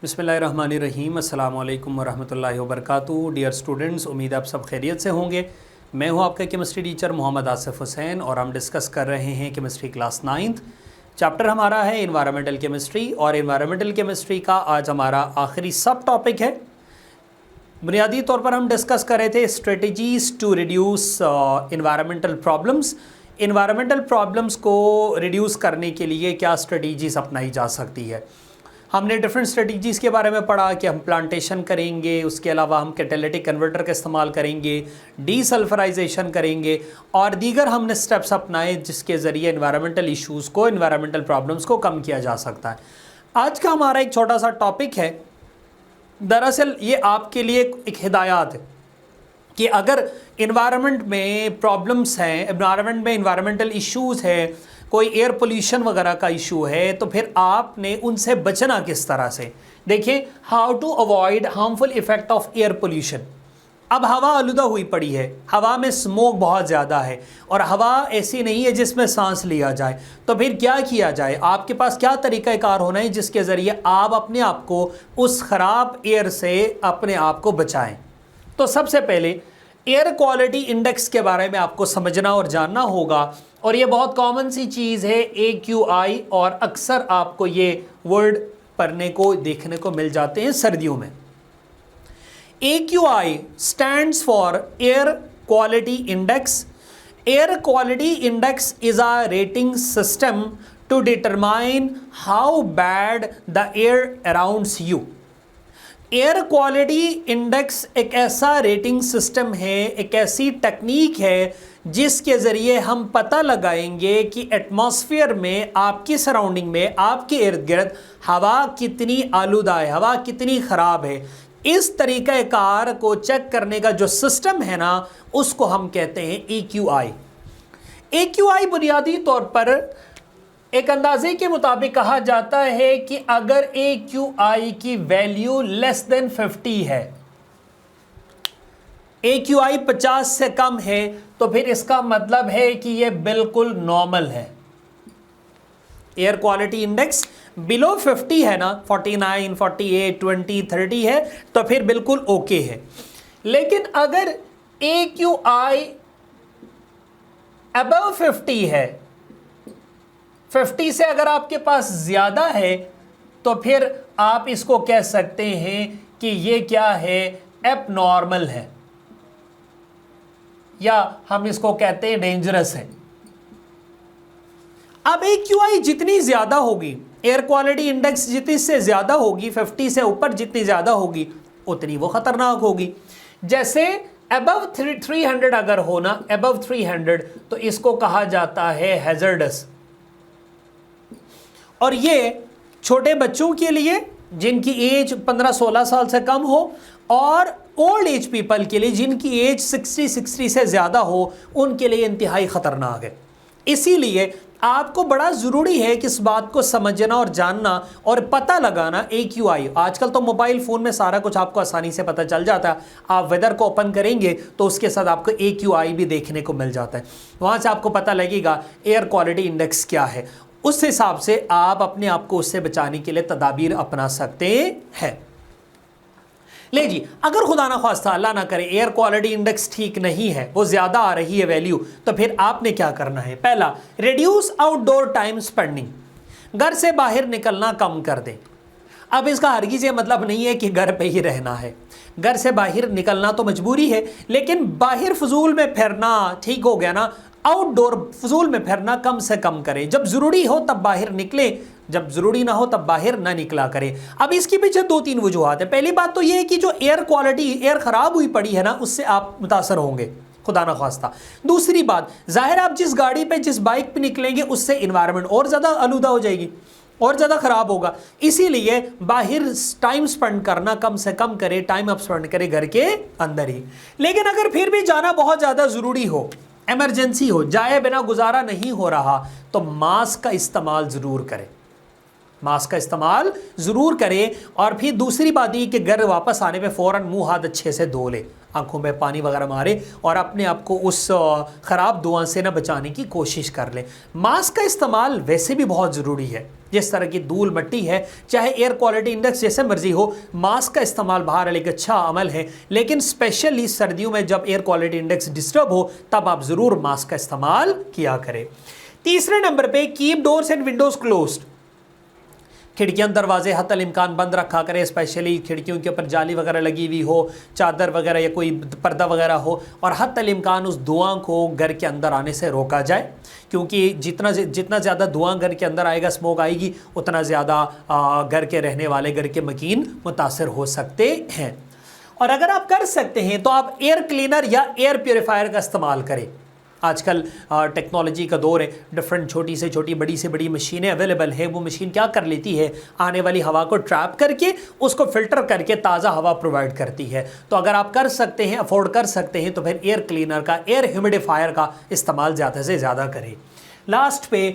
बिस्मिल्लाहिर्रहमानिर्रहीम, अस्सलाम वालेकुम वरहमतुल्लाहि वबरकातुहू। डियर स्टूडेंट्स, उम्मीद आप सब खैरियत से होंगे। मैं हूं आपका केमिस्ट्री टीचर मोहम्मद आसिफ हुसैन और हम डिस्कस कर रहे हैं केमिस्ट्री क्लास 9th। चैप्टर हमारा है एनवायरमेंटल केमिस्ट्री और एनवायरमेंटल केमिस्ट्री का आज हमारा आखिरी सब टॉपिक है। बुनियादी तौर पर हम डिस्कस कर रहे थे strategies to reduce environmental problems. Environmental problems को रिड्यूस करने के लिए क्या स्ट्रेटजीज़ अपनाई जा सकती है। हमने डिफरेंट स्ट्रेटजीज़ के बारे में पढ़ा कि हम प्लांटेशन करेंगे, उसके अलावा हम कैटालिटिक कन्वर्टर का इस्तेमाल करेंगे, डीसल्फराइजेशन करेंगे और दीगर हमने स्टेप्स अपनाए जिसके ज़रिए एनवायरमेंटल इश्यूज़ को, एनवायरमेंटल प्रॉब्लम्स को कम किया जा सकता है। आज का हमारा एक छोटा सा टॉपिक है, दरअसल ये आपके लिए एक हिदायत है कि अगर एनवायरनमेंट में प्रॉब्लम्स हैं, एनवायरनमेंट में एनवायरमेंटल इश्यूज़ है, कोई एयर पोल्यूशन वगैरह का इशू है, तो फिर आपने उनसे बचना किस तरह से। देखिए, how to avoid harmful effect of air pollution. अब हवा आलूदा हुई पड़ी है, हवा में स्मोक बहुत ज़्यादा है और हवा ऐसी नहीं है जिसमें सांस लिया जाए, तो फिर क्या किया जाए। आपके पास क्या तरीक़ाकार होना है जिसके ज़रिए आप अपने आप को उस ख़राब एयर से अपने आप को बचाएं। तो सबसे पहले एयर क्वालिटी इंडेक्स के बारे में आपको समझना और जानना होगा और ये बहुत कॉमन सी चीज़ है AQI, और अक्सर आपको ये वर्ड पढ़ने को देखने को मिल जाते हैं सर्दियों में। AQI stands for Air Quality Index. Air Quality Index is a rating system to determine how bad the air around you. Air quality index एक ऐसा रेटिंग सिस्टम है, एक ऐसी टेक्निक है जिसके ज़रिए हम पता लगाएंगे कि एटमॉस्फेयर में, आपकी सराउंडिंग में, आपके इर्द गिर्द हवा कितनी आलूदा है, हवा कितनी ख़राब है। इस तरीक़ाकार को चेक करने का जो सिस्टम है ना, उसको हम कहते हैं AQI। AQI बुनियादी तौर पर एक अंदाजे के मुताबिक कहा जाता है कि अगर AQI की वैल्यू लेस देन 50 है, AQI 50 से कम है, तो फिर इसका मतलब है कि ये बिल्कुल नॉर्मल है। एयर क्वालिटी इंडेक्स बिलो 50 है ना, 49, 48, 20, 30 है, तो फिर बिल्कुल ओके है। लेकिन अगर AQI अबव 50 है, 50 से अगर आपके पास ज़्यादा है, तो फिर आप इसको कह सकते हैं कि ये क्या है, एबनॉर्मल है, या हम इसको कहते हैं डेंजरस है। अब AQI जितनी ज़्यादा होगी, एयर क्वालिटी इंडेक्स जितनी से ज़्यादा होगी, 50 से ऊपर जितनी ज़्यादा होगी, उतनी वो ख़तरनाक होगी। जैसे अबव 300 अगर होना, अबव 300, तो इसको कहा जाता है हैज़र्डस। और ये छोटे बच्चों के लिए जिनकी एज 15-16 साल से कम हो, और ओल्ड एज पीपल के लिए जिनकी एज 60 से ज़्यादा हो, उनके लिए इंतहाई ख़तरनाक है। इसीलिए आपको बड़ा ज़रूरी है कि इस बात को समझना और जानना और पता लगाना AQI। आजकल तो मोबाइल फ़ोन में सारा कुछ आपको आसानी से पता चल जाता है। आप वेदर को ओपन करेंगे तो उसके साथ आपको AQI भी देखने को मिल जाता है, वहाँ से आपको पता लगेगा एयर क्वालिटी इंडेक्स क्या है। उस हिसाब से आप अपने आप को उससे बचाने के लिए तदाबीर अपना सकते हैं। ले जी, अगर खुदा ना ख्वास्ता, अल्लाह ना करे, एयर क्वालिटी इंडेक्स ठीक नहीं है, वो ज़्यादा आ रही है वैल्यू, तो फिर आपने क्या करना है। पहला, रिड्यूस आउटडोर टाइम स्पेंडिंग। घर से बाहर निकलना कम कर दें। अब इसका हरगिज़ ये मतलब नहीं है कि घर पे ही रहना है, घर से बाहर निकलना तो मजबूरी है, लेकिन बाहर फजूल में फिरना ठीक हो गया ना। आउटडोर फजूल में फिरना कम से कम करें। जब ज़रूरी हो तब बाहर निकलें, जब ज़रूरी ना हो तब बाहर ना निकला करें। अब इसके पीछे 2-3 वजूहात है। पहली बात तो ये है कि जो एयर क्वालिटी, एयर ख़राब हुई पड़ी है ना, उससे आप मुतासर होंगे, खुदा ना ख्वास्ता। दूसरी बात, ज़ाहिर आप जिस गाड़ी पे, जिस बाइक पे निकलेंगे, उससे इन्वायरमेंट और ज़्यादा आलूदा हो जाएगी, और ज़्यादा ख़राब होगा। इसीलिए बाहर टाइम स्पेंड करना कम से कम करें, टाइम आप स्पेंड करें घर के अंदर ही। लेकिन अगर फिर भी जाना बहुत ज़्यादा ज़रूरी हो, इमरजेंसी हो, जाए बिना गुजारा नहीं हो रहा, तो मास्क का इस्तेमाल ज़रूर करें। मास्क का इस्तेमाल ज़रूर करें। और फिर दूसरी बात ये कि घर वापस आने पे फ़ौरन मुंह हाथ अच्छे से धो ले, आंखों में पानी वगैरह मारे और अपने आप को उस ख़राब धुआं से ना बचाने की कोशिश कर ले। मास्क का इस्तेमाल वैसे भी बहुत ज़रूरी है, जिस तरह की धूल मट्टी है, चाहे एयर क्वालिटी इंडेक्स जैसे मर्जी हो, मास्क का इस्तेमाल बाहर एक अच्छा अमल है। लेकिन स्पेशली सर्दियों में जब एयर क्वालिटी इंडेक्स डिस्टर्ब हो तब आप ज़रूर मास्क का इस्तेमाल किया करें। तीसरे नंबर पे keep doors and Windows closed. खिड़कियां दरवाजे हत्तल इम्कान बंद रखा करें, स्पेशली खिड़कियों के ऊपर जाली वगैरह लगी हुई हो, चादर वगैरह या कोई पर्दा वगैरह हो, और हत्तल इम्कान उस धुआं को घर के अंदर आने से रोका जाए, क्योंकि जितना ज़्यादा धुआं घर के अंदर आएगा, स्मोक आएगी, उतना ज़्यादा घर के रहने वाले, घर के मकीन मुतासर हो सकते हैं। और अगर आप कर सकते हैं तो आप एयर क्लीनर या एयर प्योरीफायर का इस्तेमाल करें। आजकल टेक्नोलॉजी का दौर है, डिफरेंट छोटी से छोटी बड़ी से बड़ी मशीनें अवेलेबल है। वो मशीन क्या कर लेती है, आने वाली हवा को ट्रैप करके उसको फ़िल्टर करके ताज़ा हवा प्रोवाइड करती है। तो अगर आप कर सकते हैं, अफोर्ड कर सकते हैं, तो फिर एयर क्लीनर का, एयर ह्यूमिडिफायर का इस्तेमाल ज़्यादा से ज़्यादा करें। लास्ट पे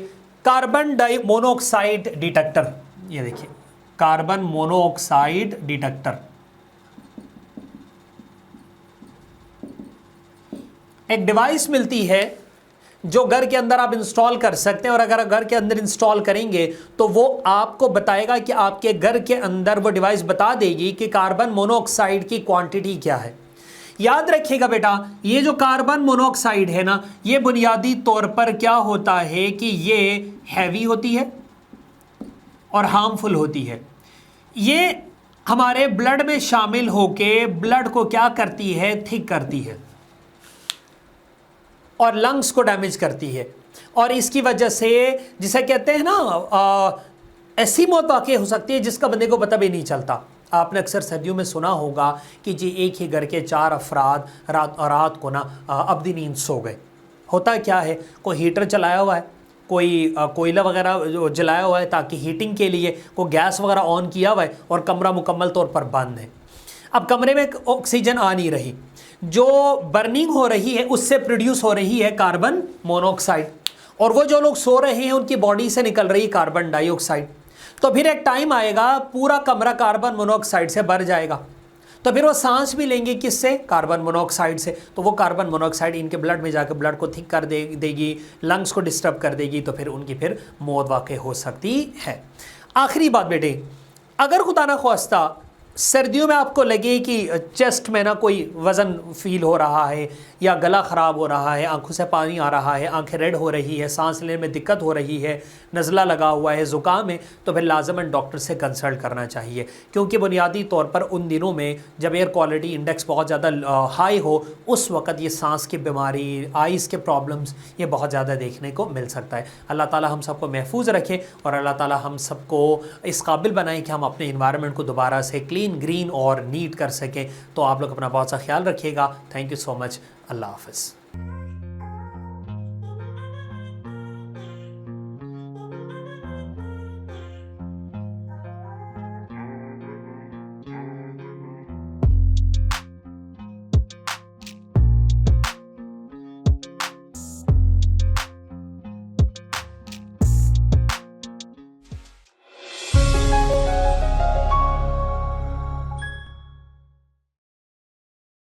कार्बन डाई मोनोऑक्साइड डिटेक्टर, ये देखिए कार्बन मोनोऑक्साइड डिटेक्टर एक डिवाइस मिलती है जो घर के अंदर आप इंस्टॉल कर सकते हैं। और अगर घर के अंदर इंस्टॉल करेंगे तो वो आपको बताएगा कि आपके घर के अंदर, वो डिवाइस बता देगी कि कार्बन मोनोऑक्साइड की क्वांटिटी क्या है। याद रखिएगा बेटा, ये जो कार्बन मोनोऑक्साइड है ना, ये बुनियादी तौर पर क्या होता है कि ये हैवी होती है और हार्मफुल होती है। ये हमारे ब्लड में शामिल होके ब्लड को क्या करती है, थिक करती है और लंग्स को डैमेज करती है। और इसकी वजह से, जिसे कहते हैं ना, ऐसी मौत वाकई हो सकती है जिसका बंदे को पता भी नहीं चलता। आपने अक्सर सर्दियों में सुना होगा कि जी एक ही घर के 4 अफराद रात को ना अब्दी नींद सो गए। होता क्या है, कोई हीटर चलाया हुआ है, कोई कोयला वगैरह जलाया हुआ है ताकि हीटिंग के लिए, कोई गैस वगैरह ऑन किया हुआ है और कमरा मुकम्मल तौर पर बंद है। अब कमरे में ऑक्सीजन आ नहीं रही, जो बर्निंग हो रही है उससे प्रोड्यूस हो रही है कार्बन मोनोऑक्साइड, और वो जो लोग सो रहे हैं उनकी बॉडी से निकल रही है कार्बन डाइऑक्साइड। तो फिर एक टाइम आएगा पूरा कमरा कार्बन मोनोऑक्साइड से भर जाएगा, तो फिर वो सांस भी लेंगे किससे, कार्बन मोनोऑक्साइड से। तो वो कार्बन मोनोऑक्साइड इनके ब्लड में जाकर ब्लड को थिक कर देगी, लंग्स को डिस्टर्ब कर देगी, तो फिर उनकी फिर मौत वाकई हो सकती है। आखिरी बात बेटे, अगर खुदा ना ख्वास्ता सर्दियों में आपको लगे कि चेस्ट में ना कोई वज़न फील हो रहा है, या गला ख़राब हो रहा है, आंखों से पानी आ रहा है, आंखें रेड हो रही है, सांस लेने में दिक्कत हो रही है, नज़ला लगा हुआ है, ज़ुकाम है, तो फिर लाजमन डॉक्टर से कंसल्ट करना चाहिए। क्योंकि बुनियादी तौर पर उन दिनों में जब एयर क्वालिटी इंडेक्स बहुत ज़्यादा हाई हो, उस वक़्त ये सांस की बीमारी, आइज़ के प्रॉब्लम्स, ये बहुत ज़्यादा देखने को मिल सकता है। अल्लाह ताला हम सबको महफूज रखे और अल्लाह ताला हम सबको इस काबिल बनाए कि हम अपने इन्वायरमेंट को दोबारा से क्लीन, ग्रीन और नीट कर सकें। तो आप लोग अपना बहुत सा ख्याल रखिएगा। Thank you so much. अल्लाह हाफ़िज़।